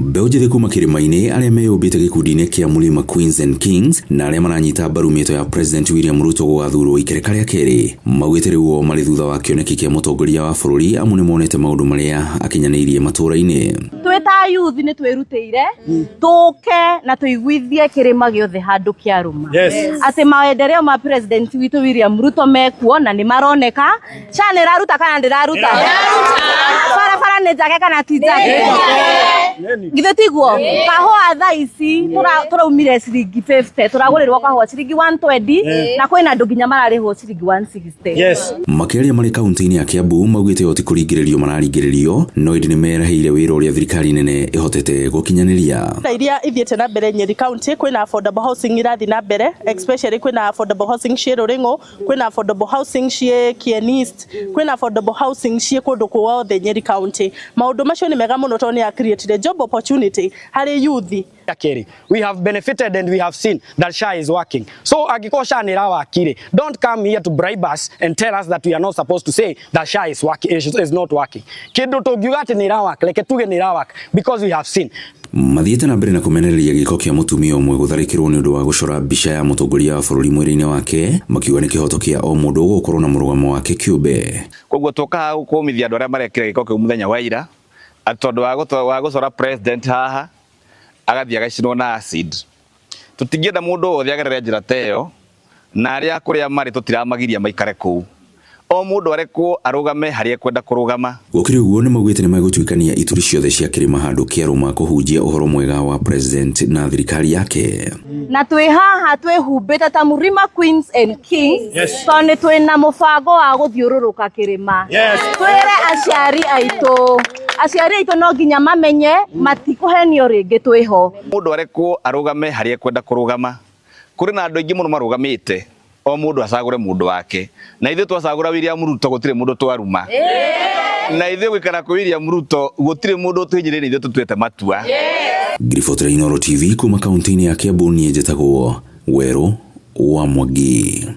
Mbeũ njĩthĩ kuma kĩrĩma-inĩ arĩa meyũmbĩte gĩkundi-inĩ kĩa Mlima Queens and Kings na arĩa maranyita mbaru mĩto ya President William Ruto gũgathurwo ikereka rĩa kerĩ maugĩte rĩu o marĩ thutha wa kĩoneki kĩa mũtongoria wa bũrũri amu nĩ monete maũndũ marĩa akinyanĩirie matũra-inĩ. Twita youth nĩ twĩrutĩire tũke na tũiguithie kĩrĩma gĩothe handũ kĩarũma atĩ maendeleo ma President witũ William Ruto mekuo na nĩ maroneka chane raruta kana ndĩraruta barabara nĩ njake kana ti njake githĩ tiguo kahũa thaa ici tũraumire ciringi 50 tũragũrĩrwo kahũa ciringi 120 na kwĩna andũ nginya mararĩhwo ciringi 160. Makĩaria marĩ kaunti-inĩ ya Kiambu maugĩte oti kũringĩrĩrio mararingĩrĩrio no ĩndĩ nĩ meraheire wĩra ũrĩa thirikari nene ĩhotete gũkinyanĩria. Iria ithiĩte na mbere Nyeri County kwĩna affordable housing irathi na mbere, especially kwĩna affordable housing cie Rũrĩng'ũ, kwĩna affordable housing cie Kieni East, kwĩna affordable housing cie kũndũ kuothe Nyeri County. Maũndũ macio nĩ mega mũno tondũ nĩ create job opportunity harĩ youth. We have benefited and we have seen that SHA is working. So angĩkorwo SHA nĩ ĩrawakire, don't come here to bribe us and tell us that we are not supposed to say that SHA is working, is not working. Kĩndũ tũngiuga atĩ nĩ ĩrawaka, reke tuge nĩ ĩrawaka because we have seen. Mathiĩte na mbere na kũmenereria gĩko kĩa mũtumia ũmwe gũtharĩkĩrwo nĩ ũndũ wa gũcora mbica ya mũtongoria wa bũrũri mwĩrĩ-inĩ wake makiuga nĩ kĩhoto kĩa o mũndũ gũkorwo na mũrũgamo wake kĩũmbe. Koguo tũkaga gũkũmithia andũ arĩa marekĩra gĩko kĩu mũthenya wa ira tondũ wa gũcora president haha agathiĩ agacinwo na acid. Tũtingĩenda mũndũ wothe agerere njĩra ta ĩyo na arĩa kũrĩa marĩ tũtiramagiria maikare kũu. O mũndũ arekwo arũgame harĩa kwenda kũrũgama. Gũkĩrĩ ũguo nĩ maugĩte nĩ megũtuĩkania ituri ciothe cia kĩrĩma handũ kĩarũma kũhunjia ũhoro mwega wa president na thirikari yake. Na twĩ haha twĩhumbĩte ta Mlima Queens and Kings tondũ nĩ twĩna mũbango wa gũthiũrũrũka kĩrĩma. Twĩre aciari aitũ no nginya mamenye matikũhenio rĩngĩ twĩho. Mũndũ arekwo arũgame harĩa kwenda kũrũgama. Kũrĩ na andũ aingĩ mũno marũgamĩte. O mũndũ acagũre mũndũ wake. Na ithuĩ twacagũra William Ruto gũtirĩ mũndũ twaruma. Na ithuĩ gwĩkara kwa William Ruto gũtirĩ mũndũ twĩnyirĩire ithuĩ tũtuĩte matua. Grifotra Inooro TV kuma kaunti-inĩ ya Kiambu niĩ njĩtagwo Werũ wa Mwangi.